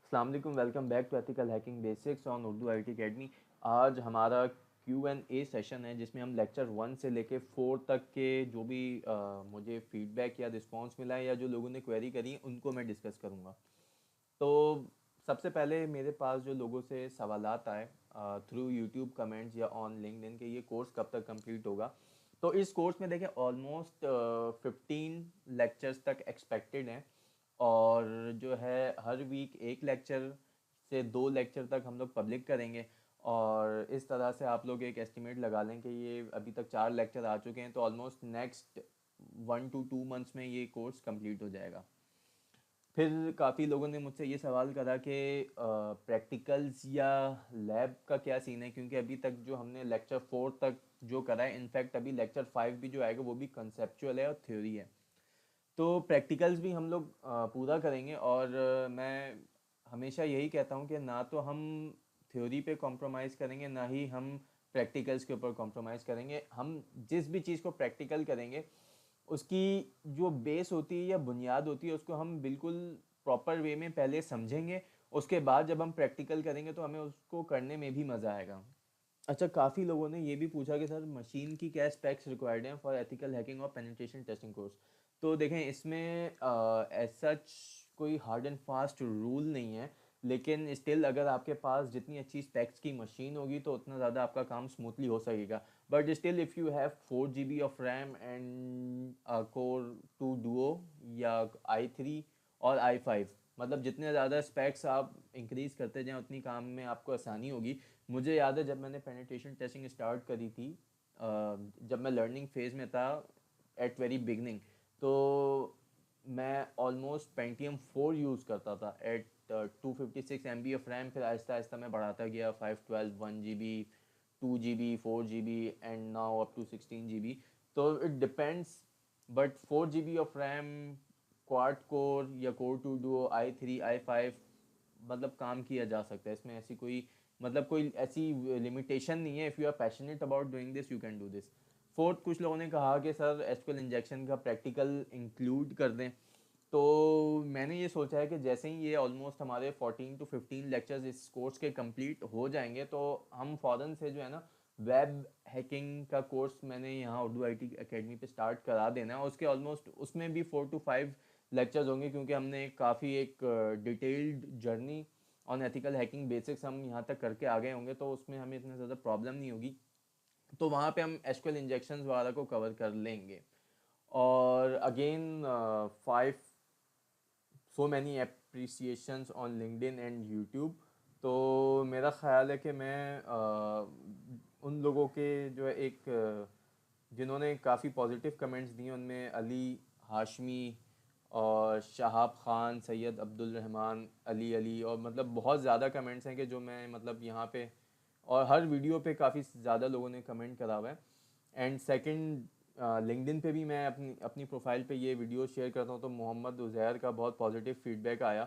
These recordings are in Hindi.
अस्सलाम वालेकुम, welcome back to ethical hacking basics on Urdu IT academy. आज हमारा Q&A सेशन है जिसमें हम लेक्चर 1 से लेके 4 तक के जो भी मुझे फीडबैक या रिस्पांस मिला है या जो लोगों ने क्वेरी करी है उनको मैं डिस्कस करूँगा। तो सबसे पहले मेरे पास जो लोगों से सवालात आए थ्रू यूट्यूब कमेंट्स या ऑन लिंक्डइन के ये कोर्स कब तक कंप्लीट होगा। तो इस कोर्स में देखें ऑलमोस्ट 15 लेक्चर्स तक एक्सपेक्टेड हैं और जो है हर वीक एक लेक्चर से 2 लेक्चर तक हम लोग पब्लिक करेंगे। और इस तरह से आप लोग एक एस्टिमेट लगा लें कि ये अभी तक 4 लेक्चर आ चुके हैं तो ऑलमोस्ट नेक्स्ट 1 to 2 मंथ्स में ये कोर्स कंप्लीट हो जाएगा। फिर काफ़ी लोगों ने मुझसे ये सवाल करा कि प्रैक्टिकल्स या लैब का क्या सीन है, क्योंकि अभी तक जो हमने लेक्चर 4 तक जो करा है, इनफैक्ट अभी लेक्चर 5 भी जो आएगा वो भी कंसेप्चुअल है और थ्योरी है। तो प्रैक्टिकल्स भी हम लोग पूरा करेंगे और मैं हमेशा यही कहता हूँ कि ना तो हम थ्योरी पे कॉम्प्रोमाइज़ करेंगे ना ही हम प्रैक्टिकल्स के ऊपर कॉम्प्रोमाइज़ करेंगे। हम जिस भी चीज़ को प्रैक्टिकल करेंगे उसकी जो बेस होती है या बुनियाद होती है उसको हम बिल्कुल प्रॉपर वे में पहले समझेंगे। उसके बाद जब हम प्रैक्टिकल करेंगे तो हमें उसको करने में भी मज़ा आएगा। अच्छा, काफ़ी लोगों ने ये भी पूछा कि सर मशीन की क्या स्पेक्स रिक्वायर्ड हैं फॉर एथिकल हैकिंग और पेनिट्रेशन टेस्टिंग कोर्स। तो देखें इसमें एज सच कोई हार्ड एंड फास्ट रूल नहीं है, लेकिन स्टिल अगर आपके पास जितनी अच्छी स्पेक्स की मशीन होगी तो उतना ज़्यादा आपका काम स्मूथली हो सकेगा। But still if you have 4 GB of RAM and core 2 Duo या i3 और i5, मतलब जितने ज़्यादा स्पेक्स आप इंक्रीज़ करते जाएं उतनी काम में आपको आसानी होगी। मुझे याद है जब मैंने पेनिट्रेशन टेस्टिंग स्टार्ट करी थी, जब मैं लर्निंग फेज़ में था एट वेरी बिगनिंग, तो मैं ऑलमोस्ट पेंटियम 4 यूज़ करता था एट 256 MB ऑफ रैम। फिर आहिस्ता आहिस्ता मैं बढ़ाता गया 512 1 GB 2 GB 4 GB and now up to 16 GB। तो it depends, but 4 GB of RAM quad core या कोर 2 डुओ i3 i5 मतलब काम किया जा सकता है। इसमें ऐसी कोई मतलब कोई ऐसी लिमिटेशन नहीं है। If you are passionate about doing this you can do this. Fourth, कुछ लोगों ने कहा कि सर एसक्यूएल इंजेक्शन का प्रैक्टिकल इंक्लूड कर दें। तो मैंने ये सोचा है कि जैसे ही ये ऑलमोस्ट हमारे 14 to 15 लेक्चर्स इस कोर्स के कंप्लीट हो जाएंगे तो हम फ़ौरन से जो है ना वेब हैकिंग का कोर्स मैंने यहाँ उर्दू आईटी अकेडमी पे स्टार्ट करा देना है। उसके ऑलमोस्ट उसमें भी 4 to 5 लेक्चर्स होंगे, क्योंकि हमने काफ़ी एक detailed journey on ethical hacking basics हम यहाँ तक करके आ गए होंगे, तो उसमें हमें इतना ज़्यादा प्रॉब्लम नहीं होगी। तो वहाँ पे हम एसक्यूएल इंजेक्शंस वगैरह को कवर कर लेंगे। और again 5 so many appreciations on LinkedIn and YouTube. तो मेरा ख़्याल है कि मैं उन लोगों के जो है एक जिन्होंने काफ़ी पॉजिटिव कमेंट्स दिए उनमें अली हाशमी और शहाब ख़ान, सैयद अब्दुल रहमान, अली अली, और मतलब बहुत ज़्यादा कमेंट्स हैं कि जो मैं मतलब यहाँ पे और हर वीडियो पे काफ़ी ज़्यादा लोगों ने कमेंट करा हुआ है। एंड सेकंड, लिंक्डइन पे भी मैं अपनी अपनी प्रोफाइल पे ये वीडियो शेयर करता हूँ तो मोहम्मद उज़ैर का बहुत पॉजिटिव फीडबैक आया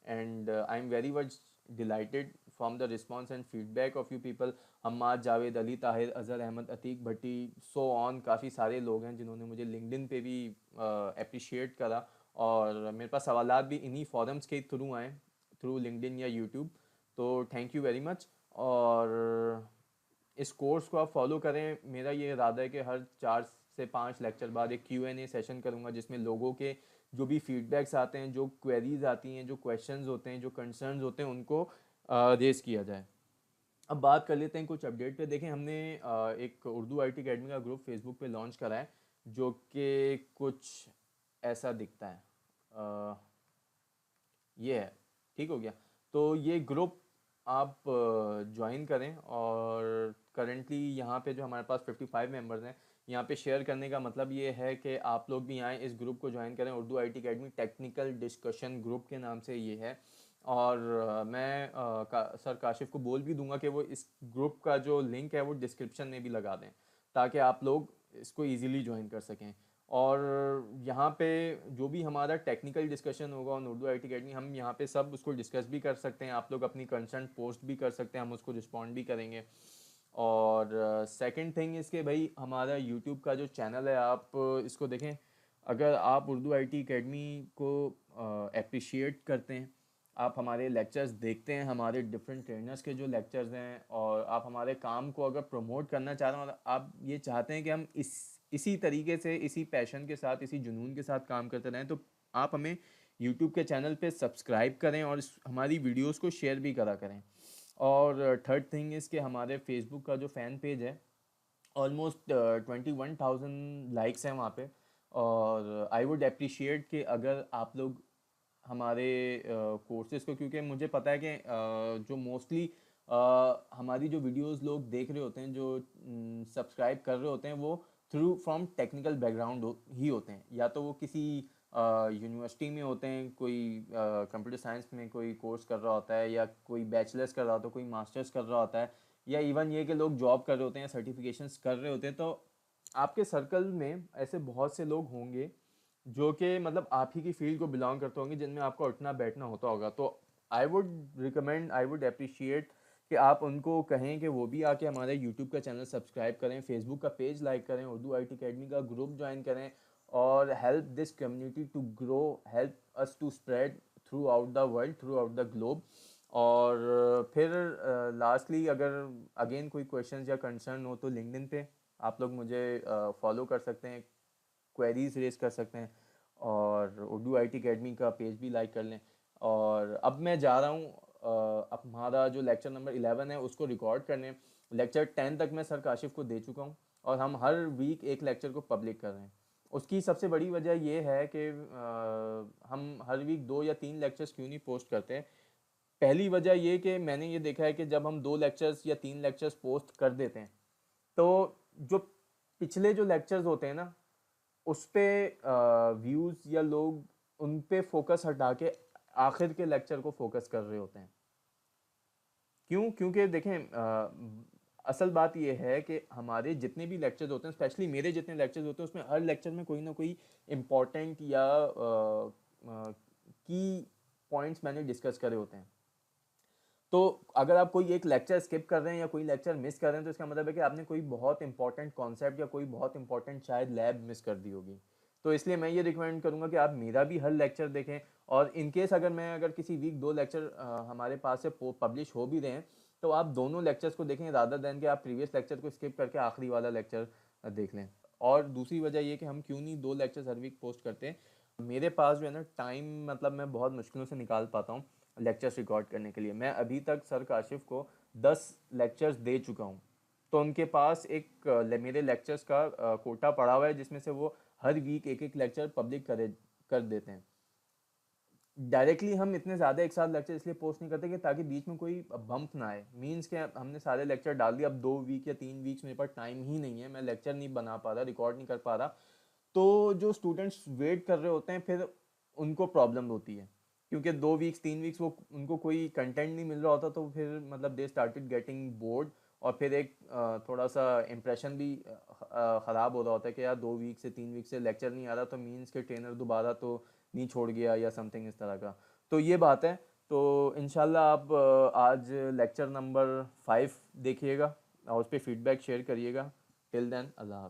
and I am very much delighted from the response and feedback of you people. Hammad, Javed, Ali Tahir, Azhar Ahmed, Atiq Bhatti, so on, काफ़ी सारे लोग हैं जिन्होंने मुझे लिंक्डइन पे भी अप्रिशिएट करा। और मेरे पास सवालात भी इन्हीं फॉरम्स के थ्रू आए, थ्रू लिंक्डइन या यूट्यूब। तो थैंक यू वेरी मच। और इस कोर्स को आप फॉलो करें। मेरा ये इरादा है कि हर 4 से 5 लेक्चर बाद एक Q&A सेशन करूँगा जिसमें लोगों के जो भी फीडबैक्स आते हैं, जो क्वेरीज आती हैं, जो क्वेश्चंस होते हैं, जो कंसर्न्स होते हैं, उनको रेज किया जाए। अब बात कर लेते हैं कुछ अपडेट पे। देखें हमने एक उर्दू आईटी अकेडमी का ग्रुप फेसबुक पे लॉन्च करा है जो कि कुछ ऐसा दिखता है। ये है, ठीक हो गया। तो ये ग्रुप आप ज्वाइन करें और करंटली यहाँ पे जो हमारे पास 55 मेंबर्स हैं, यहाँ पे शेयर करने का मतलब ये है कि आप लोग भी आएँ, इस ग्रुप को ज्वाइन करें। Urdu IT academy technical discussion group के नाम से ये है। और मैं सर काशिफ को बोल भी दूंगा कि वो इस ग्रुप का जो लिंक है वो डिस्क्रिप्शन में भी लगा दें ताकि आप लोग इसको इजीली ज्वाइन कर सकें। और यहाँ पे जो भी हमारा टेक्निकल डिस्कशन होगा ऑन उर्दू आईटी अकेडमी, हम यहाँ पे सब उसको डिस्कस भी कर सकते हैं। आप लोग अपनी कंसर्न पोस्ट भी कर सकते हैं, हम उसको रिस्पॉन्ड भी करेंगे। और सेकंड थिंग इसके भाई हमारा यूट्यूब का जो चैनल है आप इसको देखें। अगर आप उर्दू आईटी अकेडमी को अप्रिशिएट करते हैं, आप हमारे लेक्चर्स देखते हैं, हमारे डिफरेंट ट्रेनर्स के जो लेक्चर्स हैं, और आप हमारे काम को अगर प्रमोट करना चाह रहे हैं और आप ये चाहते हैं कि हम इसी तरीके से, इसी पैशन के साथ, इसी जुनून के साथ काम करते रहें, तो आप हमें यूट्यूब के चैनल पे सब्सक्राइब करें और हमारी वीडियोस को शेयर भी करा करें। और थर्ड थिंग इज़ कि हमारे फेसबुक का जो फ़ैन पेज है, ऑलमोस्ट 21,000 लाइक्स हैं वहाँ पे। और आई वुड अप्रिशिएट कि अगर आप लोग हमारे कोर्सेज़ को, क्योंकि मुझे पता है कि जो मोस्टली हमारी जो वीडियोस लोग देख रहे होते हैं, जो सब्सक्राइब कर रहे होते हैं, वो थ्रू फ्रॉम टेक्निकल बैकग्राउंड ही होते हैं, या तो वो किसी यूनिवर्सिटी में होते हैं, कोई कंप्यूटर साइंस में कोई कोर्स कर रहा होता है, या कोई बैचलर्स कर रहा होता है, कोई मास्टर्स कर रहा होता है, या इवन ये कि लोग जॉब कर रहे होते हैं या सर्टिफिकेशंस कर रहे होते हैं। तो आपके सर्कल में ऐसे बहुत से लोग होंगे जो कि मतलब आप ही की फील्ड को बिलोंग करते होंगे, जिनमें आपका उठना बैठना होता होगा। तो I would recommend, I would appreciate कि आप उनको कहें कि वो भी आके हमारे यूट्यूब का चैनल सब्सक्राइब करें, फेसबुक का पेज लाइक करें, उर्दू IT अकेडमी का ग्रुप ज्वाइन करें, और help this community to grow, help us to spread throughout the world, throughout the globe. और फिर लास्टली अगर अगेन कोई क्वेश्चंस या कंसर्न हो तो लिंक्डइन पे आप लोग मुझे फॉलो कर सकते हैं, क्वेरीज रेज कर सकते हैं, और उर्दू IT अकेडमी का पेज भी लाइक कर लें। और अब मैं जा रहा हूँ अब हमारा जो लेक्चर नंबर 11 है उसको रिकॉर्ड करने। लेक्चर 10 तक मैं सर काशिफ को दे चुका हूँ, और हम हर वीक एक लेक्चर को पब्लिक कर रहे हैं। उसकी सबसे बड़ी वजह ये है कि हम हर वीक 2 या 3 लेक्चर्स क्यों नहीं पोस्ट करते। पहली वजह ये कि मैंने ये देखा है कि जब हम 2 लेक्चर्स या 3 लेक्चर्स पोस्ट कर देते हैं, तो जो पिछले जो लेक्चर्स होते हैं ना, उस पे व्यूज़ या लोग उन पे फोकस हटा के आखिर के लेक्चर को फोकस कर रहे होते हैं। क्यों? क्योंकि देखें, असल बात यह है कि हमारे जितने भी लेक्चर्स होते हैं, स्पेशली मेरे जितने लेक्चर्स होते हैं, उसमें हर लेक्चर में कोई ना कोई इम्पोर्टेंट या की पॉइंट्स मैंने डिस्कस करे होते हैं। तो अगर आप कोई एक लेक्चर स्किप कर रहे हैं या कोई लेक्चर मिस कर रहे हैं, तो इसका मतलब है कि आपने कोई बहुत इंपॉर्टेंट कॉन्सेप्ट या कोई बहुत इंपॉर्टेंट शायद लैब मिस कर दी होगी। तो इसलिए मैं ये रिकमेंड करूंगा कि आप मेरा भी हर लेक्चर देखें, और इन केस अगर किसी वीक 2 लेक्चर हमारे पास से पब्लिश हो भी रहे हैं, तो आप दोनों लेक्चर्स को देखें रादर देन कि आप प्रीवियस लेक्चर को स्किप करके आखिरी वाला लेक्चर देख लें। और दूसरी वजह ये कि हम क्यों नहीं 2 लेक्चर्स हर वीक पोस्ट करते हैं, मेरे पास जो है ना टाइम, मतलब मैं बहुत मुश्किलों से निकाल पाता हूँ लेक्चर्स रिकॉर्ड करने के लिए। मैं अभी तक सर काशिफ को 10 लेक्चर्स दे चुका हूँ, तो उनके पास एक मेरे लेक्चर्स का कोटा पड़ा हुआ है, जिसमें से वो हर वीक एक एक लेक्चर पब्लिक कर देते हैं। डायरेक्टली हम इतने ज़्यादा एक साथ लेक्चर इसलिए पोस्ट नहीं करते कि ताकि बीच में कोई बम्प ना आए। मीन्स के हमने सारे लेक्चर डाल दिए, अब 2 वीक या 3 वीक्स मेरे पास टाइम ही नहीं है, मैं लेक्चर नहीं बना पा रहा, रिकॉर्ड नहीं कर पा रहा, तो जो स्टूडेंट्स वेट कर रहे होते हैं फिर उनको प्रॉब्लम होती है, क्योंकि 2 वीक्स 3 वीक्स वो उनको कोई कंटेंट नहीं मिल रहा होता, तो फिर मतलब दे स्टार्टेड गेटिंग बोर्ड, और फिर एक थोड़ा सा इम्प्रेशन भी ख़राब हो रहा होता है कि यार 2 वीक से 3 वीक से लेक्चर नहीं आ रहा, तो मीन्स के ट्रेनर दोबारा तो नहीं छोड़ गया या समथिंग इस तरह का। तो ये बात है। तो इंशाल्लाह आप आज लेक्चर नंबर 5 देखिएगा और उस पर फीडबैक शेयर करिएगा। टिल देन, अल्लाह हाफ़िज़।